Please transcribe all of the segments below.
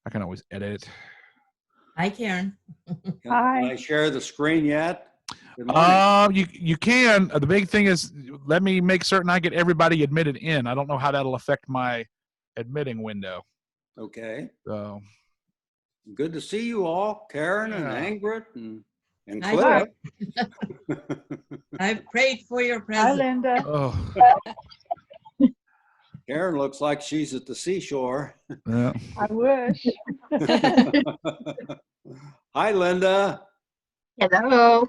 I can always edit it. Hi, Karen. Can I share the screen yet? You can. The big thing is, let me make certain I get everybody admitted in. I don't know how that'll affect my admitting window. Okay. So good to see you all, Karen and Ingrid and Hi, Cliff. I've prayed for your Hi, presence. Linda. oh Karen looks like she's at the seashore. yeah. I wish. Hi, Linda. Hello.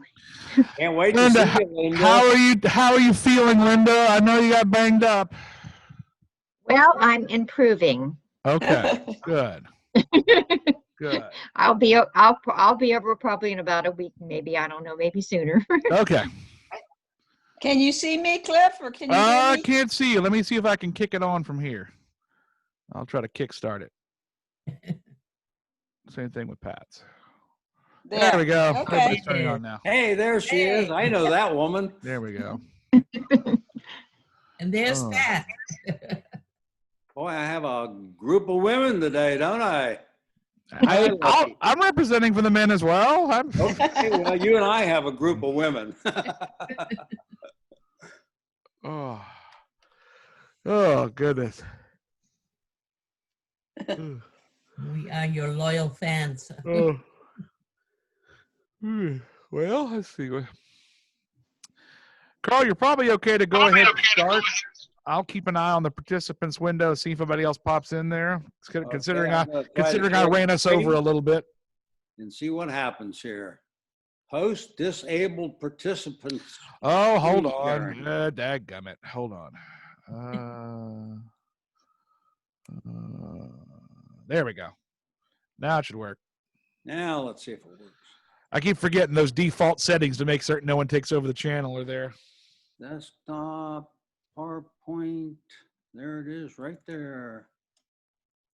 Can't wait Linda, to see you, Linda. how are you feeling, Linda? I know you got banged up. Well, I'm improving. Okay, good. Good. I'll be over probably in about a week, maybe. I don't know, maybe sooner. Okay. Can you see me, Cliff, or can you hear I me? can't see you. Let me see if I can kick it on from here. I'll try to kickstart it. Same thing with Pat's. There we go. Okay. Everybody's turning on now. Hey, there she is. I know that woman. There we go. And there's Oh. Pat. Boy, I have a group of women today, don't I? I'm representing for the men as well. Okay, well, you and I have a group of women. Oh, goodness. We are your loyal fans. Well, let's see. Karl, you're probably okay to go ahead and start. I'll keep an eye on the participants window, see if anybody else pops in there. Considering I ran us over a little bit. And see what happens here. Host disabled participants. Oh, hold on. Dadgummit. Hold on. There we go. Now it should work. Now let's see if it works. I keep forgetting those default settings to make certain no one takes over the channel are there. Desktop, PowerPoint. There it is right there.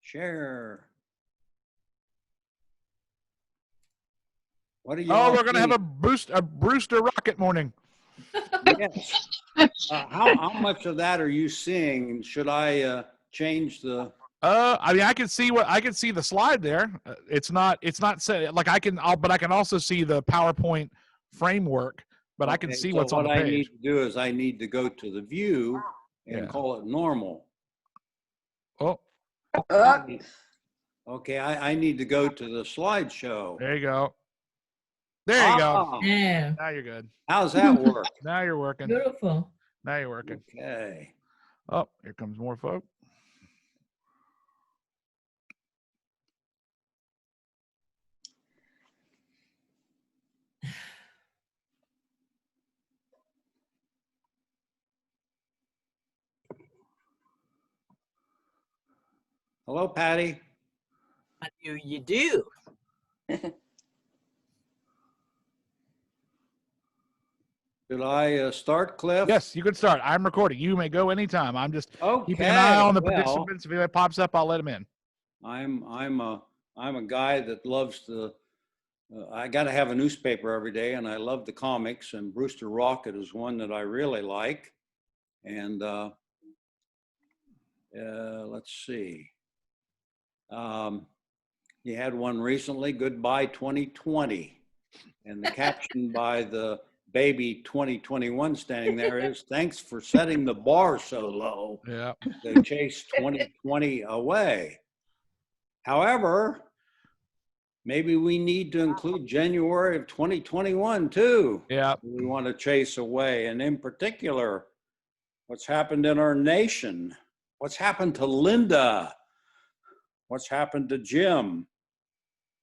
Share. What do you? Oh, we're gonna have a Brewster rocket morning. Yes. How much of that are you seeing? Should I change the? I mean, I can see the slide there. It's not set like but I can also see the PowerPoint framework. But I can see what's on the page. What I need to do is I need to go to the view and call it normal. Oh. Okay, I need to go to the slideshow. There you go. There you go. Yeah. Now you're good. How's that work? Now you're working. Beautiful. Now you're working. Okay. Oh, here comes more folk. Hello, Patty. What do you do? Should I start, Cliff? Yes, you can start. I'm recording. You may go anytime. I'm just keeping an eye on the participants. If anybody pops up, I'll let them in. I'm a guy that loves the. I got to have a newspaper every day, and I love the comics. And Brewster Rocket is one that I really like. And let's see. You had one recently, Goodbye 2020. And the caption by the baby 2021 standing there is, thanks for setting the bar so low. Yeah. They chased 2020 away. However, maybe we need to include January of 2021 too. Yeah. We want to chase away. And in particular, what's happened in our nation? What's happened to Linda? What's happened to Jim?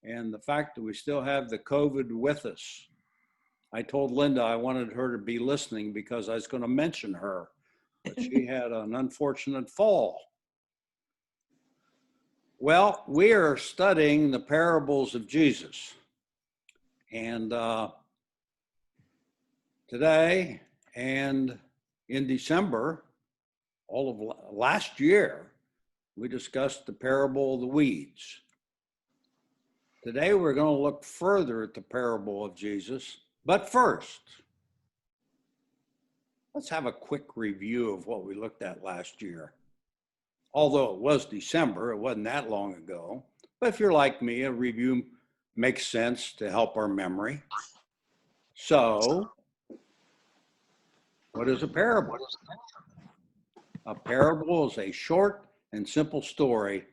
And the fact that we still have the COVID with us. I told Linda I wanted her to be listening because I was going to mention her, but she had an unfortunate fall. Well, we are studying the parables of Jesus. And today and in December, all of last year, we discussed the parable of the weeds. Today, we're going to look further at the parable of Jesus. But first, let's have a quick review of what we looked at last year. Although it was December, it wasn't that long ago. But if you're like me, a review makes sense to help our memory. So, what is a parable? A parable is a short and simple story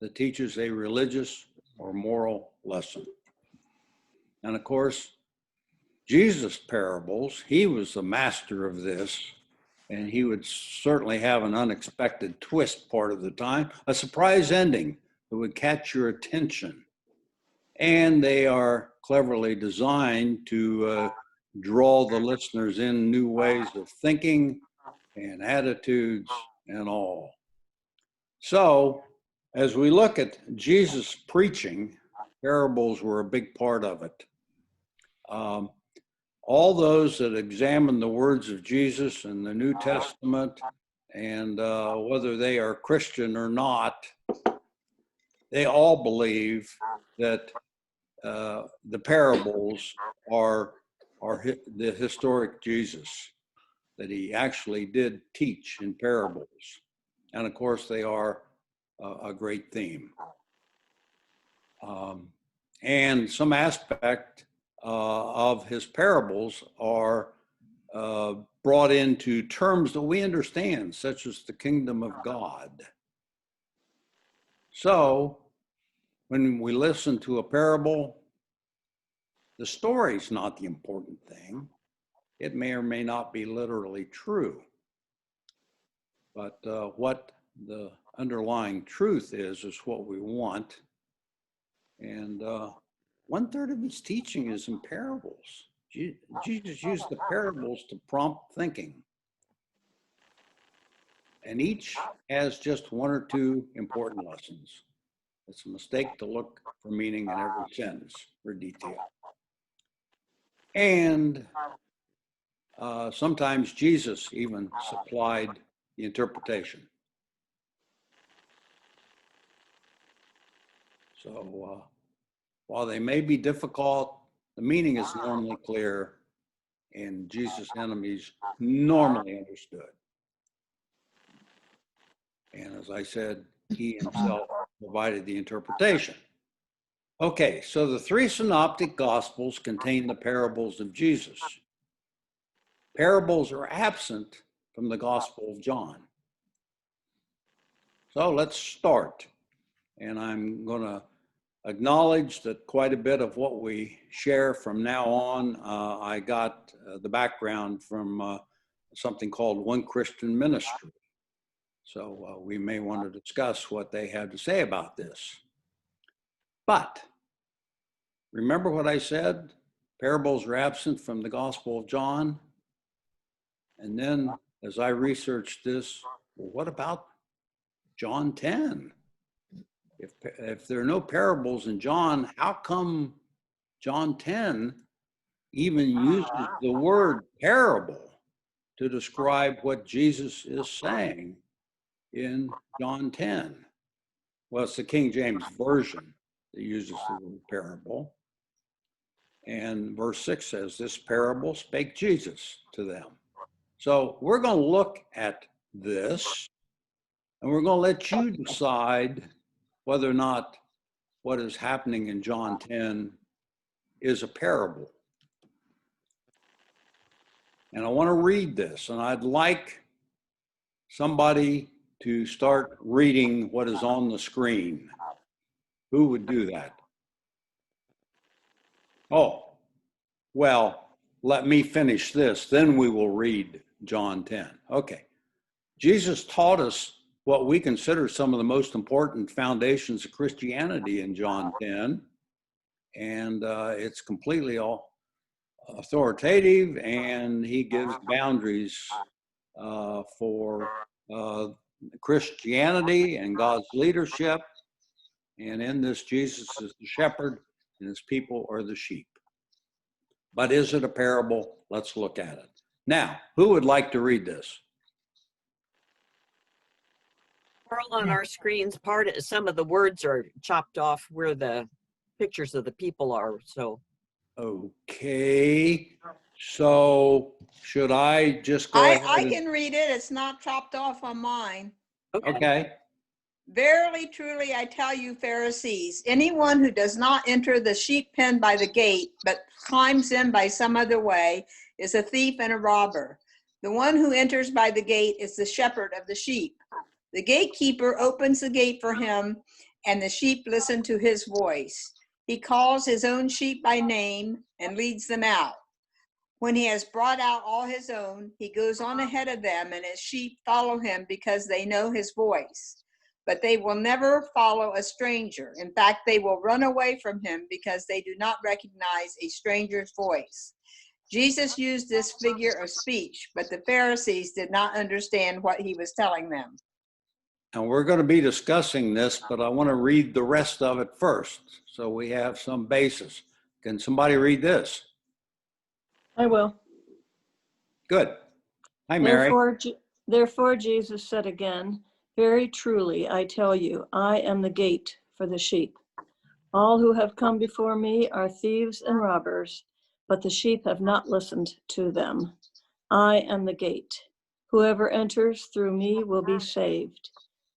that teaches a religious or moral lesson. And of course, Jesus' parables, he was the master of this, and he would certainly have an unexpected twist part of the time, a surprise ending that would catch your attention. And they are cleverly designed to draw the listeners in new ways of thinking and attitudes and all. So, as we look at Jesus' preaching, parables were a big part of it. All those that examine the words of Jesus in the New Testament, and whether they are Christian or not, they all believe that the parables are the historic Jesus, that he actually did teach in parables. And of course, they are a great theme. And some aspect of his parables are brought into terms that we understand, such as the kingdom of God. So, when we listen to a parable, the story's not the important thing. It may or may not be literally true. But what the underlying truth is what we want. And 1/3 of his teaching is in parables. Jesus used the parables to prompt thinking. And each has just one or two important lessons. It's a mistake to look for meaning in every sentence or detail. And sometimes Jesus even supplied the interpretation. So while they may be difficult, the meaning is normally clear, and Jesus' enemies normally understood. And as I said, he himself provided the interpretation. Okay, so the three synoptic gospels contain the parables of Jesus. Parables are absent from the Gospel of John. So let's start. And I'm going to acknowledge that quite a bit of what we share from now on, I got the background from something called One Christian Ministry. So we may want to discuss what they have to say about this. But remember what I said? Parables are absent from the Gospel of John. And then as I researched this, well, what about John 10? If there are no parables in John, how come John 10 even uses the word parable to describe what Jesus is saying in John 10? Well, it's the King James Version that uses the word parable. And verse 6 says, this parable spake Jesus to them. So we're going to look at this, and we're going to let you decide whether or not what is happening in John 10 is a parable. And I want to read this, and I'd like somebody to start reading what is on the screen. Who would do that? Oh, well, let me finish this, then we will read John 10. Okay. Jesus taught us what we consider some of the most important foundations of Christianity in John 10. And it's completely all authoritative, and he gives boundaries for Christianity and God's leadership. And in this, Jesus is the shepherd and his people are the sheep. But is it a parable? Let's look at it. Now, who would like to read this? Karl, on our screens, some of the words are chopped off where the pictures of the people are. So, okay. So, should I just go ahead? I can read it. It's not chopped off on mine. okay. Okay. Verily, truly, I tell you, Pharisees, anyone who does not enter the sheep pen by the gate, but climbs in by some other way, is a thief and a robber. The one who enters by the gate is the shepherd of the sheep. The gatekeeper opens the gate for him, and the sheep listen to his voice. He calls his own sheep by name and leads them out. When he has brought out all his own, he goes on ahead of them, and his sheep follow him because they know his voice. But they will never follow a stranger. In fact, they will run away from him because they do not recognize a stranger's voice. Jesus used this figure of speech, but the Pharisees did not understand what he was telling them. And we're going to be discussing this, but I want to read the rest of it first, so we have some basis. Can somebody read this? I will. Good. Hi, Mary. Therefore Jesus said again, very truly, I tell you, I am the gate for the sheep. All who have come before me are thieves and robbers, but the sheep have not listened to them. I am the gate. Whoever enters through me will be saved.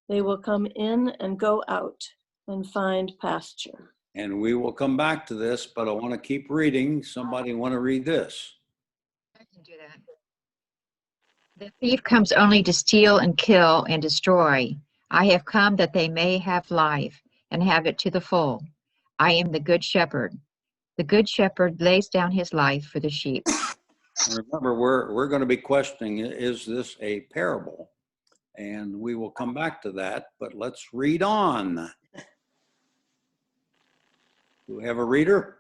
They will come in and go out and find pasture. And we will come back to this, but I want to keep reading. Somebody want to read this? I can do that. The thief comes only to steal and kill and destroy. I have come that they may have life and have it to the full. I am the good shepherd. The good shepherd lays down his life for the sheep. Remember, we're going to be questioning, is this a parable? And we will come back to that, but let's read on. Do we have a reader?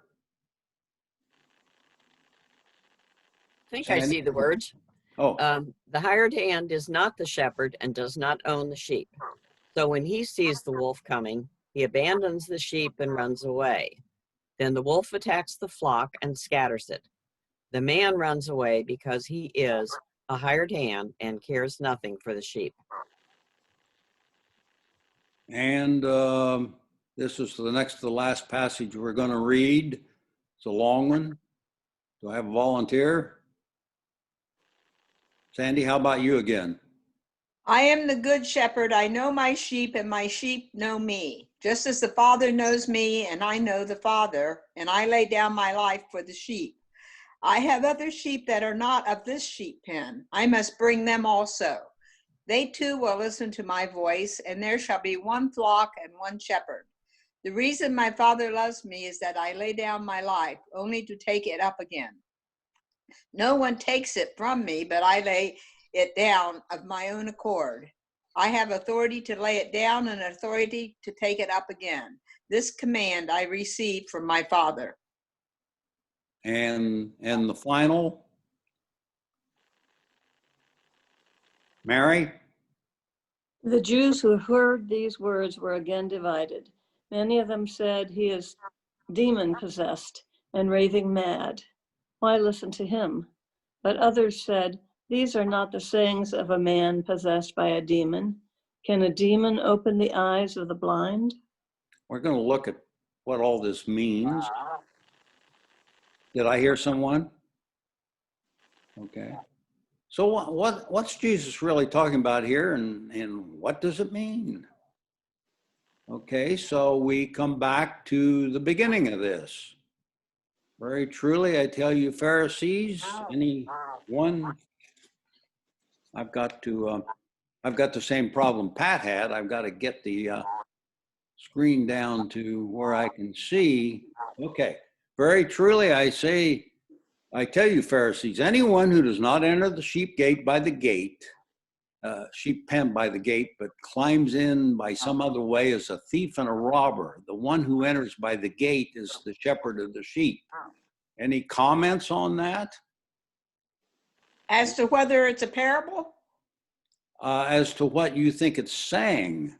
I think I see the words. Oh, The hired hand is not the shepherd and does not own the sheep. So when he sees the wolf coming, he abandons the sheep and runs away. Then the wolf attacks the flock and scatters it. The man runs away because he is a hired hand and cares nothing for the sheep. and this is the next to the last passage we're going to read. It's a long one. Do I have a volunteer? Sandy, how about you again? I am the good shepherd. I know my sheep, and my sheep know me. Just as the Father knows me, and I know the Father, and I lay down my life for the sheep. I have other sheep that are not of this sheep pen. I must bring them also. They too will listen to my voice, and there shall be one flock and one shepherd. The reason my Father loves me is that I lay down my life, only to take it up again. No one takes it from me, but I lay it down of my own accord. I have authority to lay it down and authority to take it up again. This command I received from my Father. And the final, Mary? The Jews who heard these words were again divided. Many of them said, he is demon possessed and raving mad. Why listen to him? But others said, these are not the sayings of a man possessed by a demon. Can a demon open the eyes of the blind? We're going to look at what all this means. Did I hear someone? Okay. So what's Jesus really talking about here, and what does it mean? Okay, so we come back to the beginning of this. Very truly, I tell you, Pharisees, anyone, I've got the same problem Pat had. I've got to get the screen down to where I can see. Okay, very truly, I tell you, Pharisees, anyone who does not enter the sheep pen by the gate, but climbs in by some other way is a thief and a robber. The one who enters by the gate is the shepherd of the sheep. Any comments on that? As to whether it's a parable? As to what you think it's saying.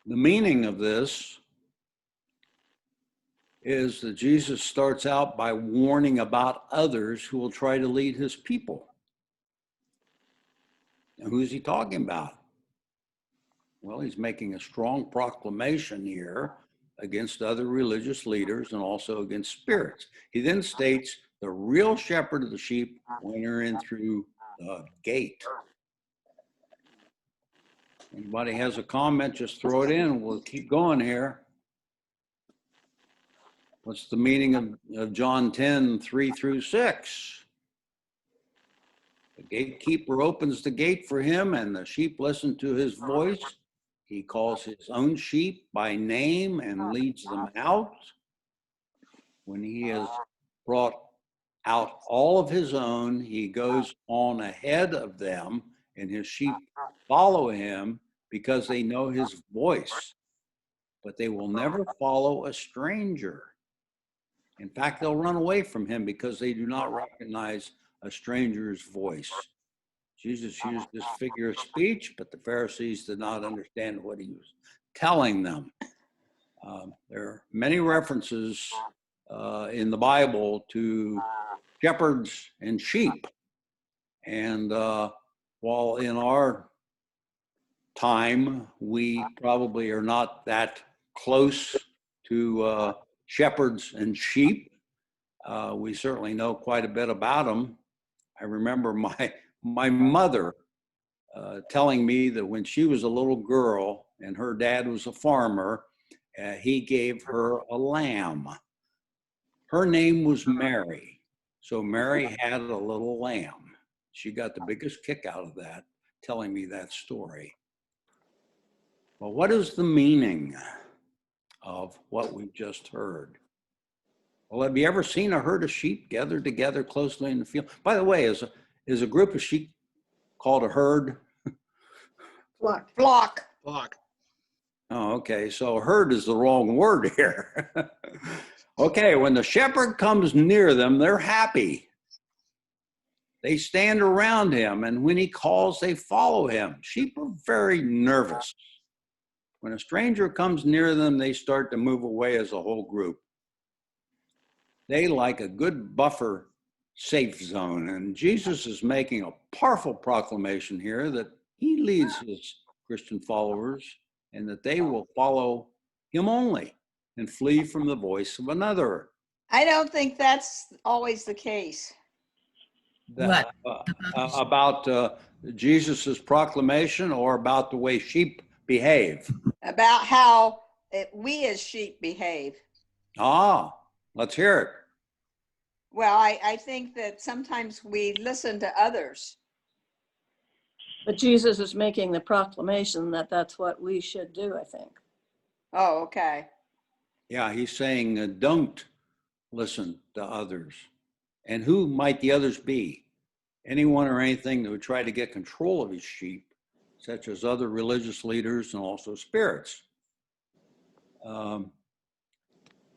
The meaning of this is that Jesus starts out by warning about others who will try to lead his people. And who's he talking about? Well, he's making a strong proclamation here against other religious leaders and also against spirits. He then states the real shepherd of the sheep will enter in through the gate. Anybody has a comment, just throw it in. We'll keep going here. What's the meaning of John 10, 3 through 6? The gatekeeper opens the gate for him, and the sheep listen to his voice. He calls his own sheep by name and leads them out. When he has brought out all of his own, he goes on ahead of them, and his sheep follow him because they know his voice. But they will never follow a stranger. In fact, they'll run away from him because they do not recognize a stranger's voice. Jesus used this figure of speech, but the Pharisees did not understand what he was telling them. There are many references in the Bible to shepherds and sheep. And while in our time, we probably are not that close to shepherds and sheep, we certainly know quite a bit about them. I remember my mother telling me that when she was a little girl and her dad was a farmer, he gave her a lamb. Her name was Mary. So Mary had a little lamb. She got the biggest kick out of that, telling me that story. Well, what is the meaning of what we just heard? Well, have you ever seen a herd of sheep gathered together closely in the field? By the way, is a group of sheep called a herd? Flock. Flock. Flock. Oh, okay. So herd is the wrong word here. Okay, when the shepherd comes near them, they're happy. They stand around him, and when he calls, they follow him. Sheep are very nervous. When a stranger comes near them, they start to move away as a whole group. They like a good buffer safe zone, and Jesus is making a powerful proclamation here that he leads his Christian followers and that they will follow him only and flee from the voice of another. I don't think that's always the case. What? About Jesus's proclamation, or about the way sheep behave? About how we as sheep behave. Let's hear it. Well, I think that sometimes we listen to others. But Jesus is making the proclamation that that's what we should do, I think. Oh, okay. Yeah, he's saying don't listen to others. And who might the others be? Anyone or anything that would try to get control of his sheep, such as other religious leaders and also spirits.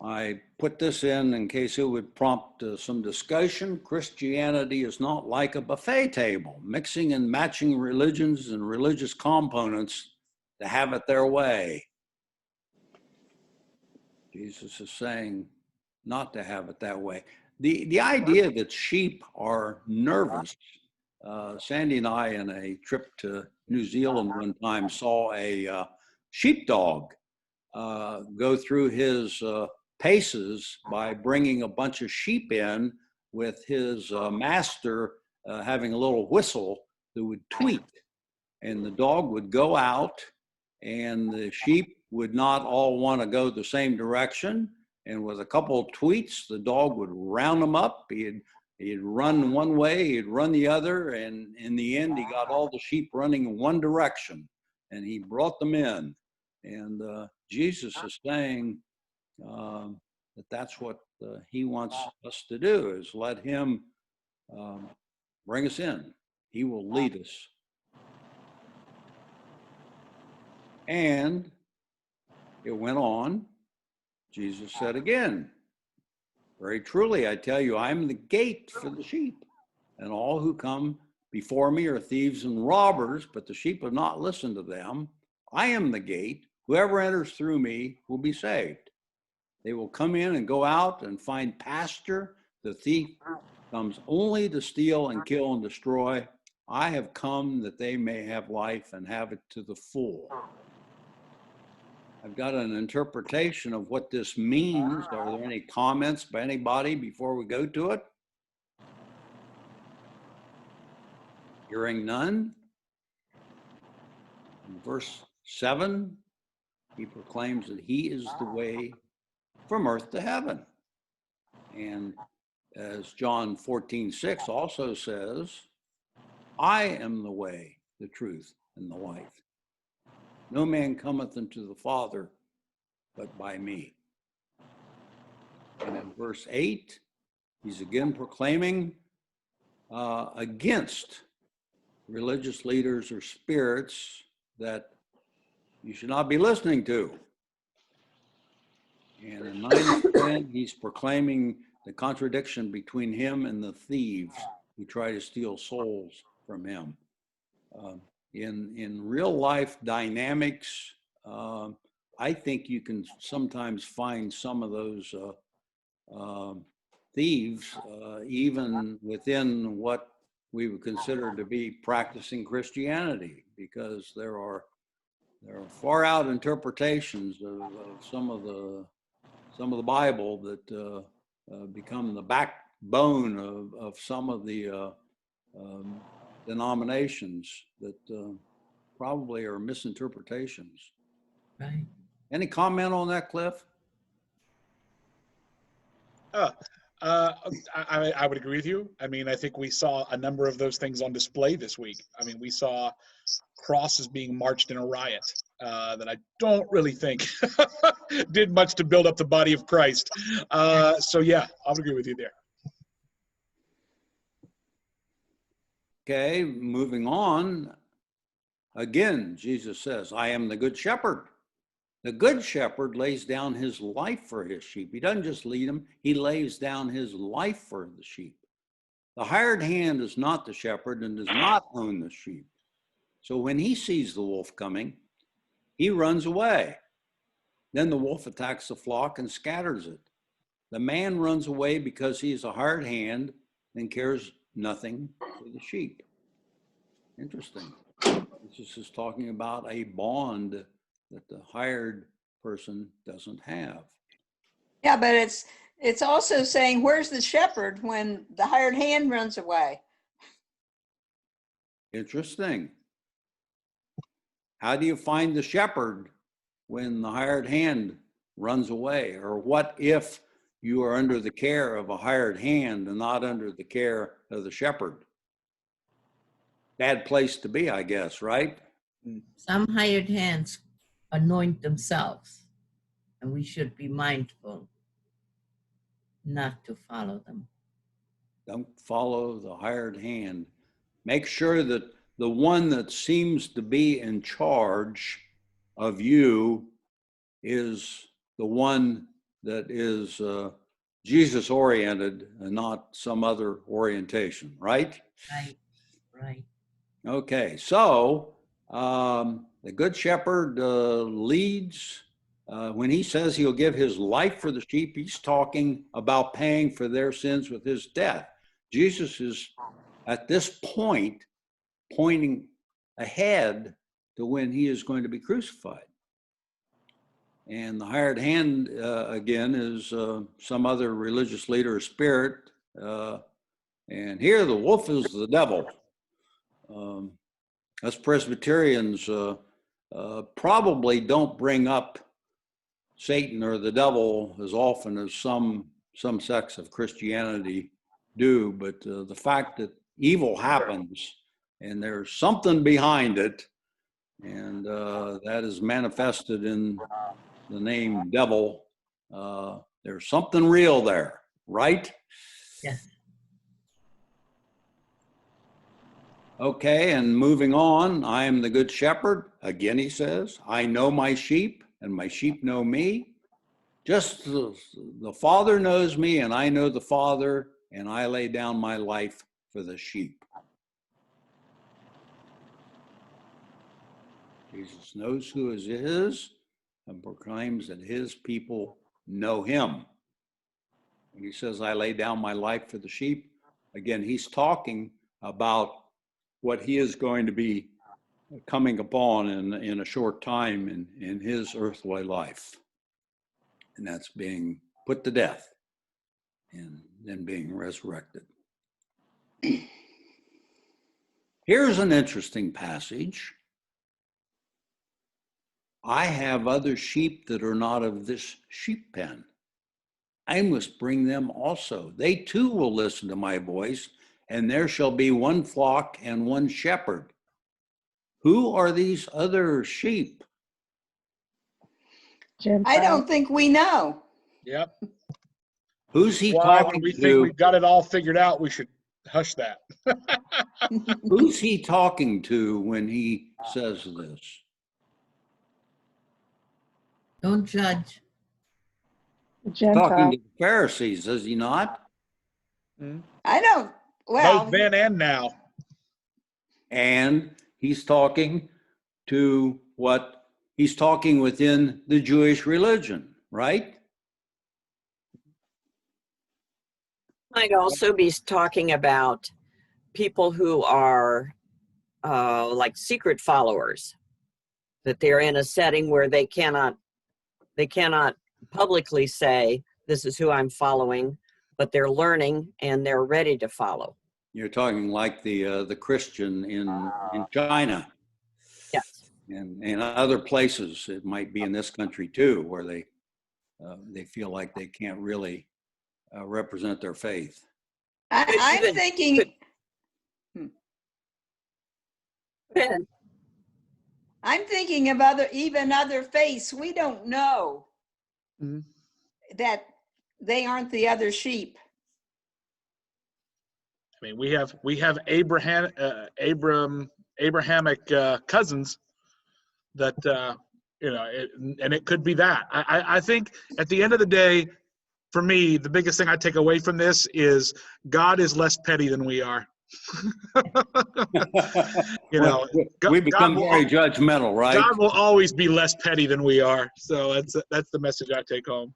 I put this in case it would prompt some discussion. Christianity is not like a buffet table, mixing and matching religions and religious components to have it their way. Jesus is saying not to have it that way. The idea that sheep are nervous. Sandy and I, in a trip to New Zealand one time, saw a sheepdog go through his paces by bringing a bunch of sheep in with his master having a little whistle that would tweet. And the dog would go out, and the sheep would not all want to go the same direction. And with a couple of tweets, the dog would round them up. He'd run one way, he'd run the other, and in the end, he got all the sheep running in one direction, and he brought them in. And Jesus is saying that that's what he wants us to do, is let him bring us in. He will lead us. And it went on. Jesus said again, very truly, I tell you, I am the gate for the sheep, and all who come before me are thieves and robbers, but the sheep have not listened to them. I am the gate. Whoever enters through me will be saved. They will come in and go out and find pasture. The thief comes only to steal and kill and destroy. I have come that they may have life and have it to the full. I've got an interpretation of what this means. Are there any comments by anybody before we go to it? Hearing none. In verse 7, he proclaims that he is the way from earth to heaven. And as John 14:6 also says, I am the way, the truth, and the life. No man cometh unto the Father but by me. And in verse 8, he's again proclaiming against religious leaders or spirits that you should not be listening to. And in 9 and 10, he's proclaiming the contradiction between him and the thieves who try to steal souls from him. In real life dynamics, I think you can sometimes find some of those thieves even within what we would consider to be practicing Christianity, because there are far out interpretations of some of the Bible that become the backbone of some of the denominations that probably are misinterpretations. Right. Any comment on that, Cliff? I would agree with you. I mean, I think we saw a number of those things on display this week. I mean, we saw crosses being marched in a riot that I don't really think did much to build up the body of Christ. So yeah, I would agree with you there. Okay, moving on. Again, Jesus says, I am the good shepherd. The good shepherd lays down his life for his sheep. He doesn't just lead them, he lays down his life for the sheep. The hired hand is not the shepherd and does not own the sheep. So when he sees the wolf coming, he runs away. Then the wolf attacks the flock and scatters it. The man runs away because he is a hired hand and cares nothing for the sheep. Interesting. Jesus is talking about a bond that the hired person doesn't have. Yeah, but it's also saying, where's the shepherd when the hired hand runs away? Interesting. How do you find the shepherd when the hired hand runs away? Or what if you are under the care of a hired hand and not under the care of the shepherd? Bad place to be, I guess, right? Some hired hands anoint themselves, and we should be mindful not to follow them. Don't follow the hired hand. Make sure that the one that seems to be in charge of you is the one that is Jesus oriented and not some other orientation, right? Right. Okay, so the good shepherd leads. When he says he'll give his life for the sheep, he's talking about paying for their sins with his death. Jesus is at this point pointing ahead to when he is going to be crucified. And the hired hand, again, is some other religious leader or spirit. And here the wolf is the devil. Us Presbyterians probably don't bring up Satan or the devil as often as some sects of Christianity do, but the fact that evil happens and there's something behind it, and that is manifested in the name devil, there's something real there, right? Yes. Okay, and moving on, I am the good shepherd. Again, he says, I know my sheep and my sheep know me. Just the Father knows me and I know the Father, and I lay down my life for the sheep. Jesus knows who is his and proclaims that his people know him. When he says, I lay down my life for the sheep, again, he's talking about what he is going to be coming upon in a short time in his earthly life. And that's being put to death and then being resurrected. Here's an interesting passage. I have other sheep that are not of this sheep pen. I must bring them also. They too will listen to my voice, and there shall be one flock and one shepherd. Who are these other sheep? I don't think we know. Yep. Who's he Why, when talking we think to? we've got it all figured out, we should hush that. Who's he talking to when he says this? Don't judge. Talking to the Pharisees, is he not? I don't, well, Both then and now. And he's talking to what? He's talking within the Jewish religion, right? Might also be talking about people who are like secret followers, that they're in a setting where they cannot publicly say, this is who I'm following, but they're learning and they're ready to follow. You're talking like the Christian in China. Yes. And other places. It might be in this country too, where they feel like they can't really represent their faith. I'm Even- thinking, And I'm thinking of even other faiths. We don't know Mhm. that they aren't the other sheep. I mean, we have Abrahamic cousins that and it could be that. I think at the end of the day, for me, the biggest thing I take away from this is God is less petty than we are. Well, we become God will very judgmental, right? God will always be less petty than we are. So that's the message I take home.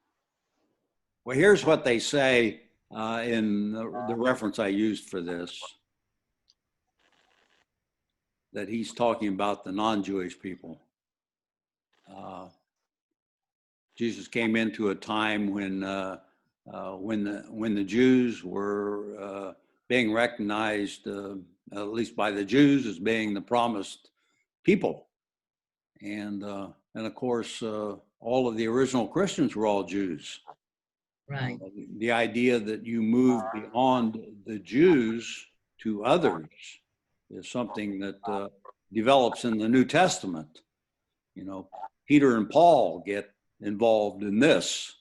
Well, here's what they say in the reference I used for this, that he's talking about the non-Jewish people. Jesus came into a time when the Jews were being recognized, at least by the Jews, as being the promised people, and of course all of the original Christians were all Jews. Right. The idea that you move beyond the Jews to others is something that develops in the New Testament. You know, Peter and Paul get involved in this,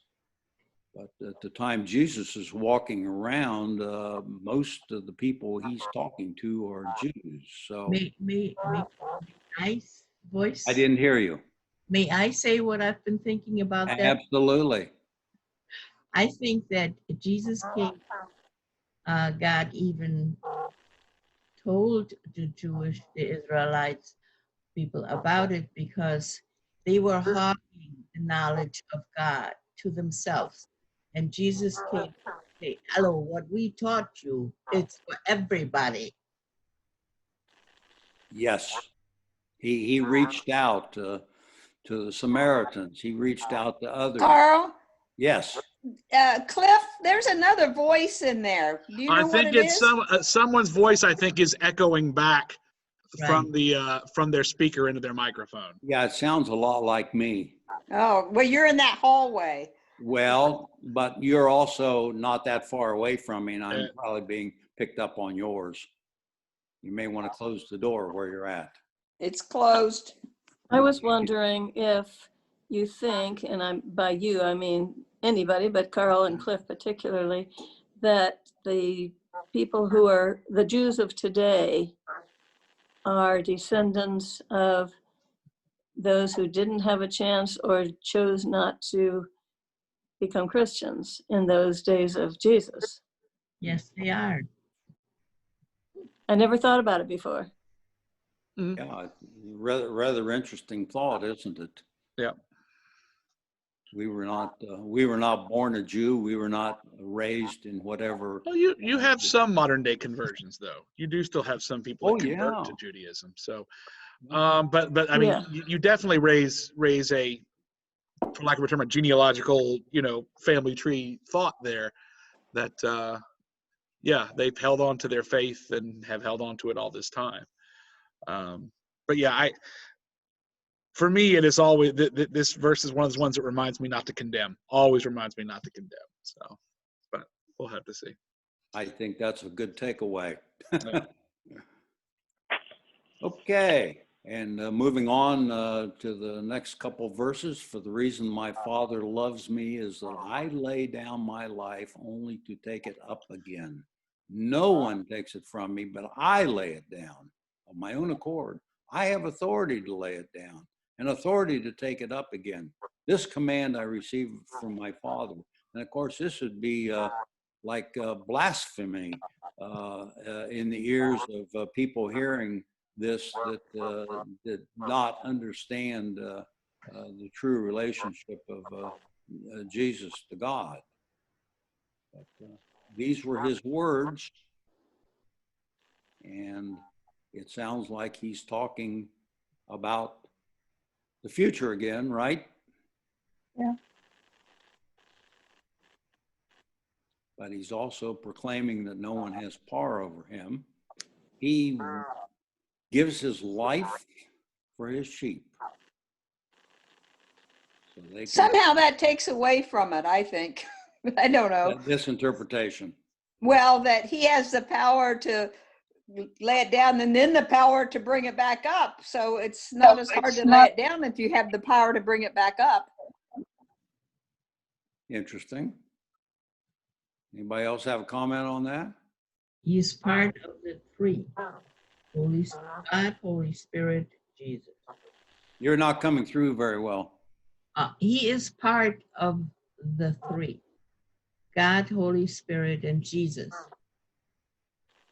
but at the time Jesus is walking around, most of the people he's talking to are Jews. So May I voice? I didn't hear you. May I say what I've been thinking about that? Absolutely. I think that Jesus came, God even told the Israelites people about it because they were hogging the knowledge of God to themselves. And Jesus came to say, hello, what we taught you, it's for everybody. Yes. He reached out to the Samaritans. He reached out to others. Karl, Yes. Cliff, there's another voice in there. Do you know I what think it it's is? someone's voice. I think is echoing back from Right. from their speaker into their microphone. Yeah, it sounds a lot like me. Oh, well, you're in that hallway. Well, but you're also not that far away from me, and I'm probably being picked up on yours. You may want to close the door where you're at. It's closed. I was wondering if you think, and by you, I mean anybody, but Karl and Cliff particularly, that the people who are the Jews of today are descendants of those who didn't have a chance or chose not to become Christians in those days of Jesus. Yes, they are. I never thought about it before. Yeah, rather interesting thought, isn't it? Yeah. We were not born a Jew. We were not raised in whatever. Well, you have some modern day conversions, though. You do still have some people that convert yeah. to Judaism. So, but I mean, Yeah. you definitely raise a, for lack of a term, a genealogical, family tree thought there that, yeah, they've held on to their faith and have held on to it all this time. But yeah, for me, it is always, this verse is one of those ones that reminds me not to condemn, always reminds me not to condemn. So, but we'll have to see. I think that's a good takeaway. Yeah. Okay, and moving on to the next couple verses. For the reason my Father loves me is that I lay down my life only to take it up again. No one takes it from me, but I lay it down of my own accord. I have authority to lay it down and authority to take it up again. This command I received from my Father. And of course, this would be like blasphemy in the ears of people hearing this that did not understand the true relationship of Jesus to God. But, these were his words, and it sounds like he's talking about the future again, right? Yeah. But he's also proclaiming that no one has power over him. He gives his life for his sheep. So they can, Somehow that takes away from it, I think. I don't know. this interpretation. Well, that he has the power to lay it down and then the power to bring it back up. So it's not as hard to lay it down if you have the power to bring it back up. Interesting. Anybody else have a comment on that? He is part of the three. God, Holy Spirit, Jesus. You're not coming through very well. He is part of the three. God, Holy Spirit, and Jesus.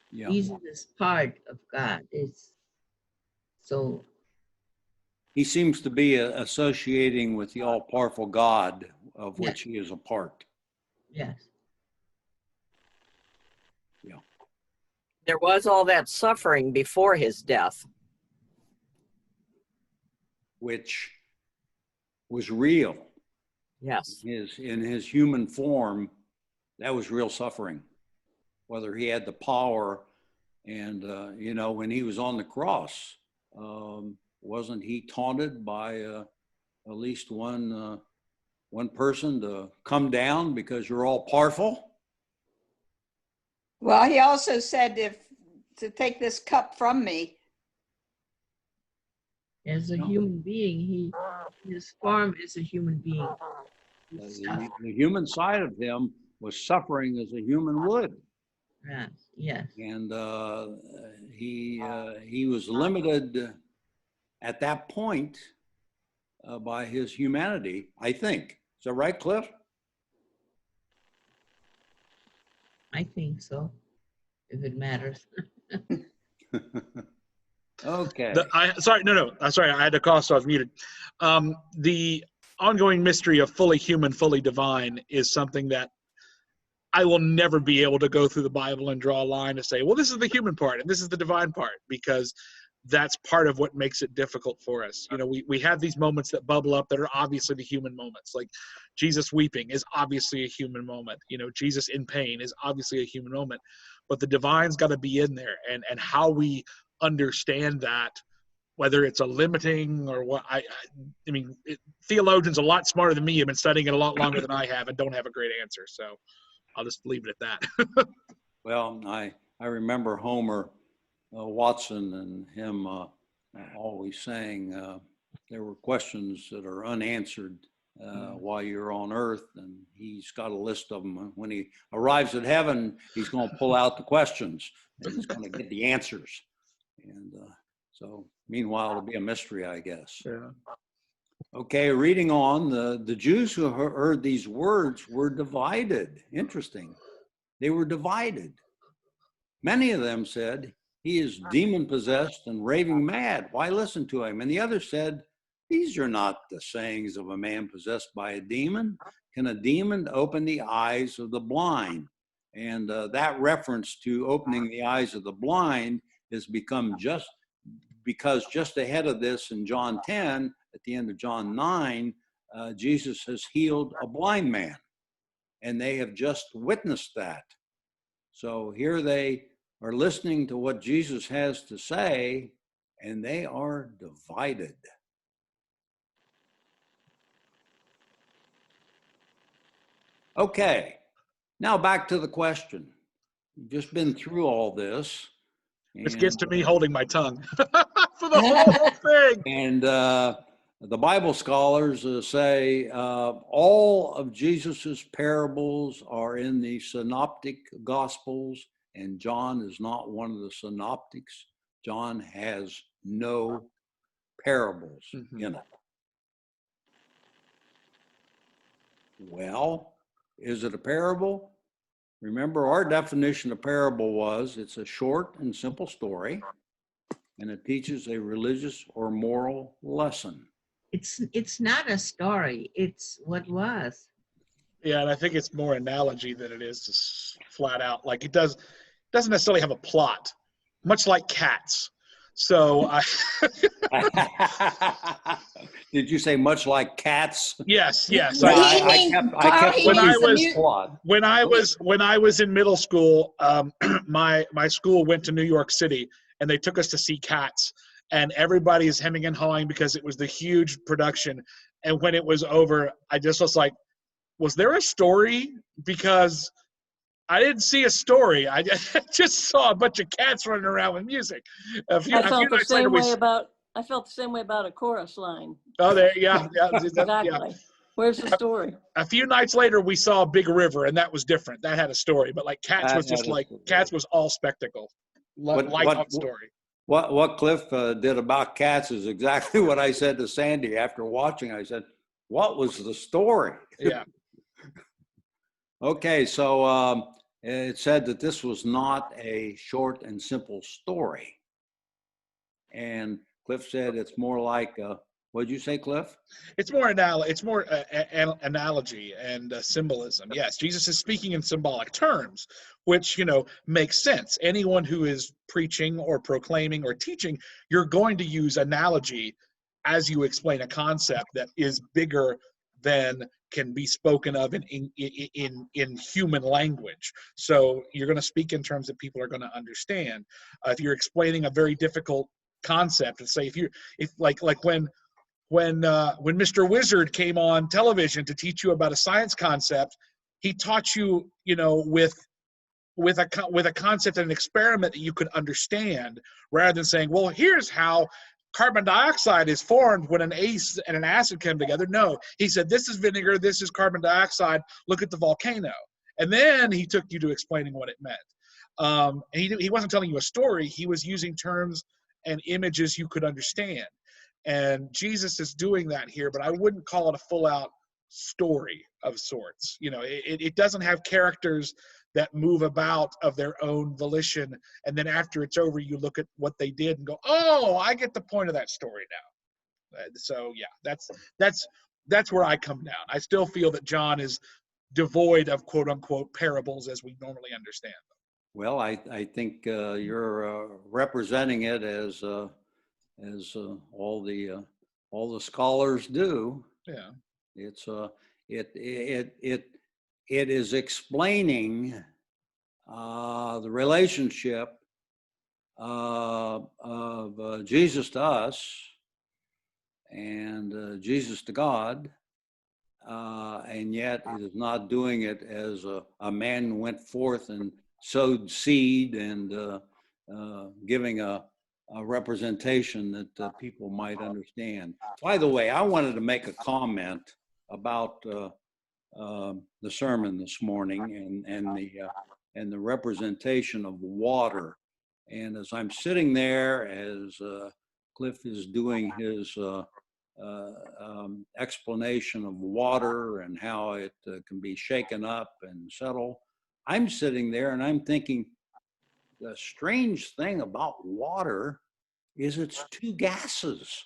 Yeah. Jesus is part of God. So He seems to be associating with the all-powerful God of which he is a part. yes. Yeah. There was all that suffering before his death. Which was real. Yes. In his human form, that was real suffering. Whether he had the power and, when he was on the cross, wasn't he taunted by at least one person to come down because you're all powerful? Well, he also said to take this cup from me. As a human being, his form is a human being. The human side of him was suffering as a human would. Yes. And he was limited at that point by his humanity, I think. Is that right, Cliff? I think so, if it matters. Okay. Sorry, I had to cough, so I was muted. The ongoing mystery of fully human, fully divine is something that I will never be able to go through the Bible and draw a line to say, well, this is the human part and this is the divine part, because that's part of what makes it difficult for us. We have these moments that bubble up that are obviously the human moments. Like Jesus weeping is obviously a human moment. Jesus in pain is obviously a human moment. But the divine's got to be in there, and how we understand that, whether it's a limiting or what. I mean, theologians a lot smarter than me have been studying it a lot longer than I have and don't have a great answer. So I'll just leave it at that. Well, I remember Homer Watson and him always saying there were questions that are unanswered while you're on earth, and he's got a list of them. When he arrives at heaven, he's going to pull out the questions and he's going to get the answers. And so meanwhile, it'll be a mystery, I guess. Yeah. Okay, reading on, the Jews who heard these words were divided. Interesting. They were divided. Many of them said, he is demon-possessed and raving mad. Why listen to him? And the others said, These are not the sayings of a man possessed by a demon. Can a demon open the eyes of the blind? And that reference to opening the eyes of the blind has become just because just ahead of this in John 10, at the end of John 9, Jesus has healed a blind man, and they have just witnessed that. So here they are listening to what Jesus has to say, and they are divided. Okay, now back to the question. We've just been through all this. Which gets to me holding my tongue for the whole thing. And the Bible scholars say all of Jesus's parables are in the synoptic gospels, and John is not one of the synoptics. John has no parables in it. Well, is it a parable? Remember, our definition of parable was it's a short and simple story, and it teaches a religious or moral lesson. It's not a story. It's what was. Yeah, and I think it's more analogy than it is just flat out. Like it doesn't necessarily have a plot, much like cats. So Did you say much like cats? yes. Yeah, I kept when I was in middle school, my school went to New York City and they took us to see Cats, and everybody is hemming and hawing because it was the huge production. And when it was over, I just was like, was there a story? Because I didn't see a story. I just saw a bunch of cats running around with music. I felt the same way about a chorus line. Oh, there, yeah. Exactly. Yeah. Where's the story? A few nights later, we saw a big river, and that was different. That had a story. But like Cats was just like Cats was all spectacle, light on story. What Cliff did about Cats is exactly what I said to Sandy after watching. I said, "What was the story?" Yeah. Okay, so it said that this was not a short and simple story. And Cliff said it's more like, what did you say, Cliff? It's more analogy and symbolism. Yes, Jesus is speaking in symbolic terms, which, makes sense. Anyone who is preaching or proclaiming or teaching, you're going to use analogy as you explain a concept that is bigger than can be spoken of in human language. So you're going to speak in terms that people are going to understand. If you're explaining a very difficult concept, and say if when Mr. Wizard came on television to teach you about a science concept, he taught you, with a concept and an experiment that you could understand, rather than saying, well, here's how carbon dioxide is formed when an ACE and an acid come together. No, he said, this is vinegar, this is carbon dioxide, look at the volcano. And then he took you to explaining what it meant. And he wasn't telling you a story, he was using terms and images you could understand. And Jesus is doing that here, but I wouldn't call it a full-out story of sorts. It doesn't have characters that move about of their own volition, and then after it's over, you look at what they did and go, "Oh, I get the point of that story now." So yeah, that's where I come down. I still feel that John is devoid of quote-unquote parables as we normally understand them. Well, I think you're representing it as all the scholars do. Yeah, it's it is explaining the relationship of Jesus to us and Jesus to God, and yet it is not doing it as a man went forth and sowed seed and giving a representation that people might understand. By the way, I wanted to make a comment about the sermon this morning and the representation of water. And as I'm sitting there, as Cliff is doing his explanation of water and how it can be shaken up and settle, I'm sitting there and I'm thinking, the strange thing about water is it's two gases.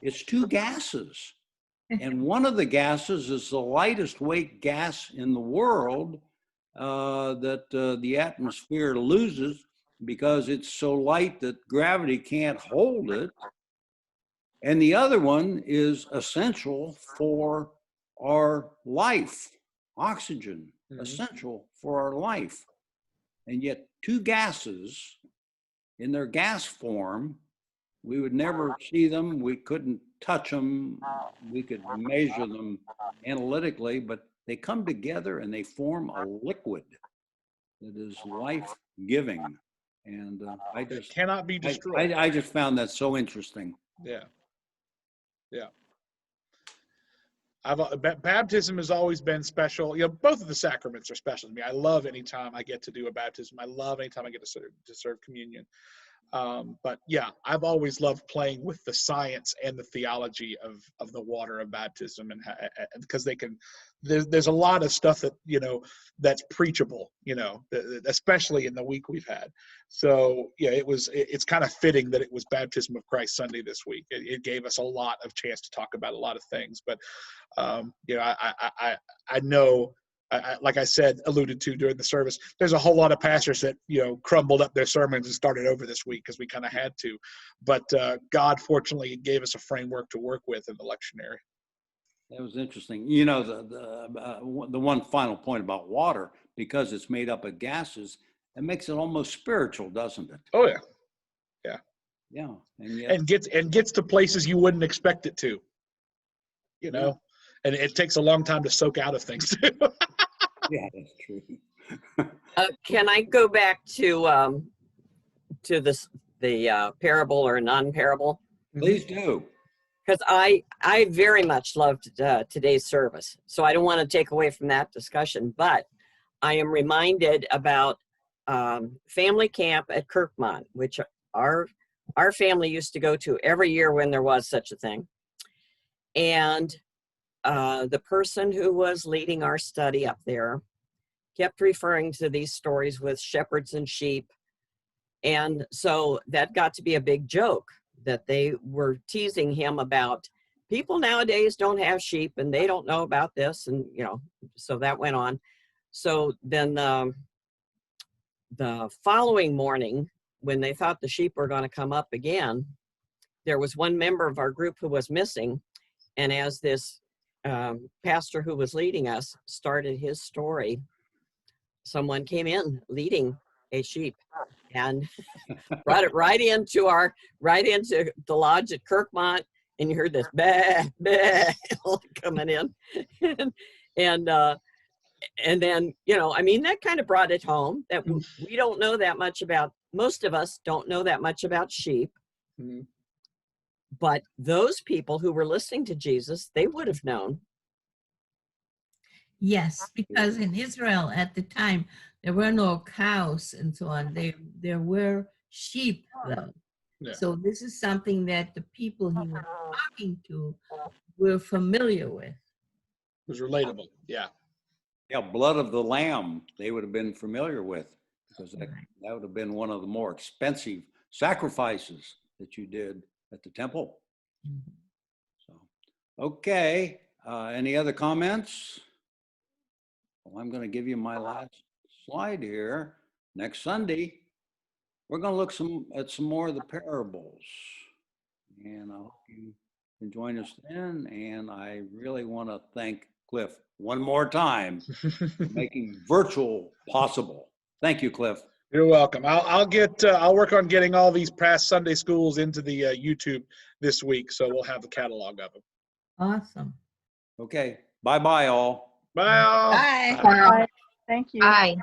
it's two gases. And one of the gases is the lightest weight gas in the world that the atmosphere loses because it's so light that gravity can't hold it. And the other one is essential for our life, oxygen, essential for our life. And yet two gases in their gas form, we would never see them, we couldn't touch them, we could measure them analytically, but they come together and they form a liquid that is life-giving. And I It just cannot be destroyed. I just found that so interesting. Yeah. Yeah. Baptism has always been special. You know, both of the sacraments are special to me. I love anytime I get to do a baptism. I love anytime I get to serve communion. But yeah, I've always loved playing with the science and the theology of the water of baptism, and because there's a lot of stuff that, you know, that's preachable, you know, especially in the week we've had. So yeah, it's kind of fitting that it was Baptism of Christ Sunday this week. It gave us a lot of chance to talk about a lot of things. But you know, I know. Like I said, alluded to during the service, there's a whole lot of pastors that, you know, crumbled up their sermons and started over this week because we kind of had to. But God fortunately gave us a framework to work with in the lectionary. That was interesting. You know, the one final point about water, because it's made up of gases, it makes it almost spiritual, doesn't it? Oh yeah, yeah, yeah, and yet, gets to places you wouldn't expect it to. You know, and it takes a long time to soak out of things too. Yeah, that's true. Can I go back to the parable or non-parable? Please do. Because I very much loved today's service, so I don't want to take away from that discussion. But I am reminded about family camp at Kirkmont, which our family used to go to every year when there was such a thing. And the person who was leading our study up there kept referring to these stories with shepherds and sheep. And so that got to be a big joke that they were teasing him about. People nowadays don't have sheep and they don't know about this. And, you know, so that went on. So then the following morning, when they thought the sheep were going to come up again, there was one member of our group who was missing. And as this pastor who was leading us started his story, someone came in leading a sheep and brought it right into the lodge at Kirkmont, and you heard this bah, bah coming in. and then, you know, I mean, that kind of brought it home that we don't know that much about, most of us don't know that much about sheep. Mm-hmm. But those people who were listening to Jesus, they would have known. Yes, because in Israel at the time, there were no cows and so on. There were sheep, though. Yeah. So this is something that the people he was talking to were familiar with. It was relatable, yeah. Yeah, blood of the lamb, they would have been familiar with, because that would have been one of the more expensive sacrifices that you did at the temple. Mm-hmm. So, okay, any other comments? Well, I'm going to give you my last slide here. Next Sunday, we're going to look at some more of the parables. And I hope you can join us then. And I really want to thank Cliff one more time for making virtual possible. Thank you, Cliff. You're welcome. I'll work on getting all these past Sunday schools into the YouTube this week, so we'll have the catalog of them. Awesome. Okay. Bye-bye, all. Bye, all. Bye. Bye. Thank you. Bye.